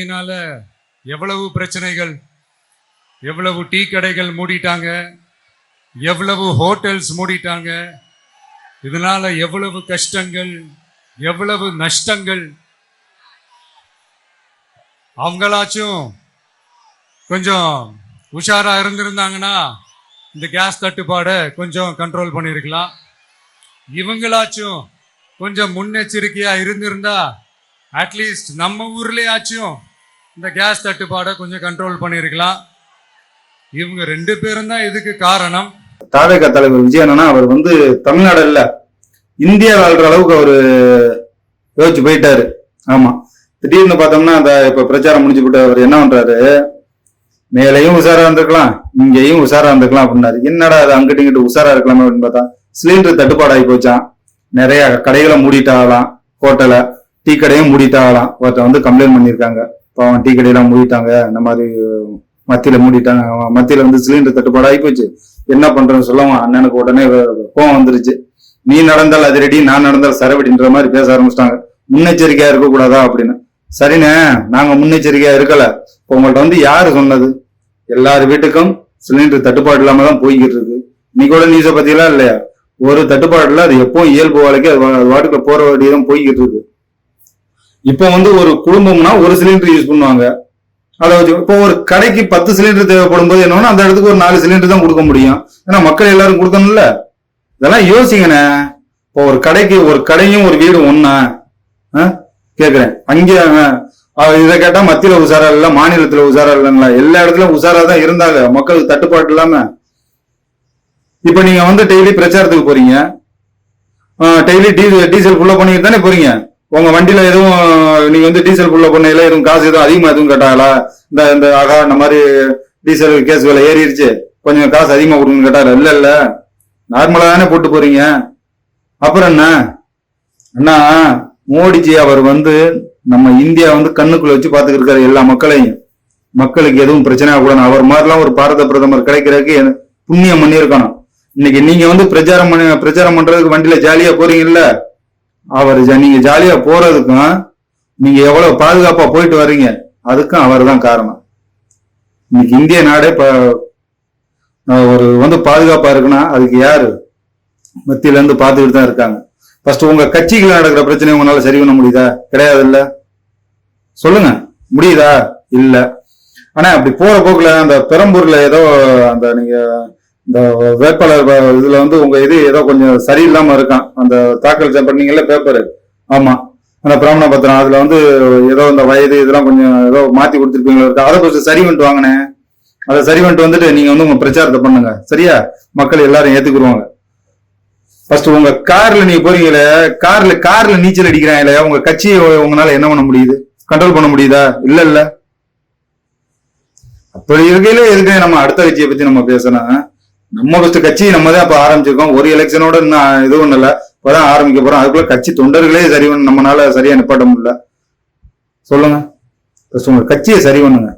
இதனால எவ்வளவு பிரச்சனைகள், எவ்வளவு டீ கடைகள் மூடிட்டாங்க, எவ்வளவு ஹோட்டல்ஸ் மூடிட்டாங்க, இதனால எவ்வளவு கஷ்டங்கள், எவ்வளவு நஷ்டங்கள். அவங்களாச்சும் கொஞ்சம் உஷாரா இருந்திருந்தாங்கன்னா இந்த கேஸ் தட்டுப்பாடை கொஞ்சம் கண்ட்ரோல் பண்ணியிருக்கலாம். இவங்களாச்சும் கொஞ்சம் முன்னெச்சரிக்கையா இருந்திருந்தா அட்லீஸ்ட் நம்ம ஊர்லயாச்சும் இந்த கேஸ் தட்டுப்பாடை கொஞ்சம் கண்ட்ரோல் பண்ணியிருக்கலாம். இவங்க 2 பேரும் தான் இதுக்கு காரணம். தாவேகா தலைவர் விஜய் அண்ணா அவர் தமிழ்நாடு இல்ல இந்தியா வாழ்ற அளவுக்கு அவரு யோசிச்சு போயிட்டாரு. ஆமா, திடீர்னு பார்த்தோம்னா அந்த இப்ப பிரச்சாரம் முடிஞ்சு போட்டு அவர் என்ன பண்றாரு, மேலையும் உஷாரா இருந்திருக்கலாம், இங்கேயும் உஷாரா இருந்திருக்கலாம் அப்படின்னாரு. என்னடா அது அங்கிட்டு இங்கிட்டு உஷாரா இருக்கலாமே அப்படின்னு பார்த்தா சிலிண்டர் தட்டுப்பாடு ஆகி போச்சான். நிறைய கடைகளை மூடிட்டாகலாம், ஹோட்டலை டீ கடையும் மூடிட்டாகலாம். ஒருத்தர் கம்ப்ளைண்ட் பண்ணியிருக்காங்க, பாவம் டீ கடையெல்லாம் மூடிட்டாங்க, இந்த மாதிரி மத்தியில மூடிட்டாங்க, மத்தியில சிலிண்டர் தட்டுப்பாடு ஆகி போச்சு, என்ன பண்றேன்னு சொல்லவும் அண்ணனுக்கு உடனே கோவம் வந்துருச்சு. நீ நடந்தால் அதிரடி, நான் நடந்தால் சரவடின்ற மாதிரி பேச ஆரம்பிச்சிட்டாங்க. முன்னெச்சரிக்கையா இருக்கக்கூடாதா அப்படின்னு. சரிண்ணே, நாங்க முன்னெச்சரிக்கையா இருக்கல. உங்கள்ட்ட யாரு சொன்னது? எல்லார் வீட்டுக்கும் சிலிண்டர் தட்டுப்பாடு இல்லாம தான் போய்கிட்டு இருக்கு. இன்னைக்கு கூட நியூஸை பத்தியெல்லாம் இல்லையா, ஒரு தட்டுப்பாடுல அது எப்பவும் இயல்பு வாழ்க்கை அது வாட்டுக்குள்ள போற வழிதான் போய்கிட்டு இருக்கு. இப்போ ஒரு குடும்பம்னா ஒரு சிலிண்டர் யூஸ் பண்ணுவாங்க. அதை வச்சு இப்போ ஒரு கடைக்கு 10 சிலிண்டர் தேவைப்படும் போது என்னன்னா அந்த இடத்துக்கு ஒரு 4 சிலிண்டர் தான் கொடுக்க முடியும். ஏன்னா மக்கள் எல்லாரும் கொடுக்கணும்ல. இதெல்லாம் யோசிங்கண்ணே. இப்போ ஒரு கடையும் ஒரு வீடும் ஒண்ணா கேக்குறேன். அங்கே இதை கேட்டா மத்தியில உஷாரா இல்ல, மாநிலத்துல உஷாரா இல்லைங்களா? எல்லா இடத்துலயும் உஷாரா தான் இருந்தாங்க, மக்களுக்கு தட்டுப்பாடு இல்லாம. இப்ப நீங்க டெய்லி பிரச்சாரத்துக்கு போறீங்க, டெய்லி டீசல் ஃபுல்லா பண்ணிட்டு தானே போறீங்க. உங்க வண்டியில எதுவும் நீங்க டீசல் ஃபுல்லா பண்ணையில எதுவும் காசு எதுவும் அதிகமா எதுவும் கேட்டாங்களா? இந்த ஆகா இந்த மாதிரி டீசல் கேஸ் விலை ஏறிடுச்சு, கொஞ்சம் காசு அதிகமா கொடுங்கன்னு கேட்டாரு? இல்ல நார்மலா தானே போட்டு போறீங்க. அப்புறம் என்ன அண்ணா, மோடிஜி அவர் நம்ம இந்தியா கண்ணுக்குள்ள வச்சு பாத்துக்கிட்டு இருக்காரு எல்லா மக்களையும். மக்களுக்கு எதுவும் பிரச்சனை ஆகக்கூடாது. அவர் மாதிரிலாம் ஒரு பாரத பிரதமர் கிடைக்கிறதுக்கு புண்ணியம் பண்ணியிருக்கணும். இன்னைக்கு நீங்க பிரச்சாரம் பண்றதுக்கு வண்டியில ஜாலியா போறீங்கல்ல, நீங்க ஜாலியா போறதுக்கும் நீங்க எவ்வளவு பாதுகாப்பா போயிட்டு வர்றீங்க அதுக்கும் அவர் தான் காரணம். இன்னைக்கு இந்திய நாடே ஒரு பாதுகாப்பா இருக்குன்னா அதுக்கு யாரு? மத்தியில இருந்து பாத்துக்கிட்டு தான் இருக்காங்க. ஃபர்ஸ்ட் உங்க கட்சிகள் நடக்கிற பிரச்சனை உங்களால சரி பண்ண முடியுதா? கிடையாது இல்ல. சொல்லுங்க, முடியுதா? இல்ல. ஆனா அப்படி போற போக்குல அந்த பெரம்பூர்ல ஏதோ அந்த நீங்க இந்த வேட்பாளர் இதுல உங்க இது ஏதோ கொஞ்சம் சரியில்லாம இருக்கான். அந்த தாக்கல் பண்ணீங்கல்ல பேப்பரு, ஆமா, அந்த பிராமண பத்திரம், அதுல ஏதோ இந்த வயது இதெல்லாம் கொஞ்சம் ஏதோ மாத்தி கொடுத்துருப்பீங்களா இருக்கா? அதை கொஞ்சம் சரி பண்ணிட்டு வாங்கினேன். அதை சரி பண்ணிட்டு நீங்க உங்க பிரச்சாரத்தை பண்ணுங்க. சரியா? மக்கள் எல்லாரும் ஏத்துக்குருவாங்க. ஃபர்ஸ்ட் உங்க கார்ல நீங்க போறீங்களே, கார்ல நீச்சல் அடிக்கிறாங்களே, உங்க கட்சியை உங்களால என்ன பண்ண முடியுது? கண்ட்ரோல் பண்ண முடியுதா? இல்ல. அப்படி இருக்கையில எதுக்கு நம்ம அடுத்த கட்சியை பத்தி நம்ம பேசணும்? நம்ம ஃபர்ஸ்ட் கட்சி நம்ம தான் அப்ப ஆரம்பிச்சிருக்கோம். ஒரு எலெக்ஷனோட இன்னும் இது ஒண்ணு இல்ல, இப்பதான் ஆரம்பிக்க போறோம். அதுக்குள்ள கட்சி தொண்டர்களே சரி நம்மளால சரியா நிப்பாட்ட முடியல. சொல்லுங்க, ஃபர்ஸ்ட் உங்க கட்சியை சரி பண்ணுங்க.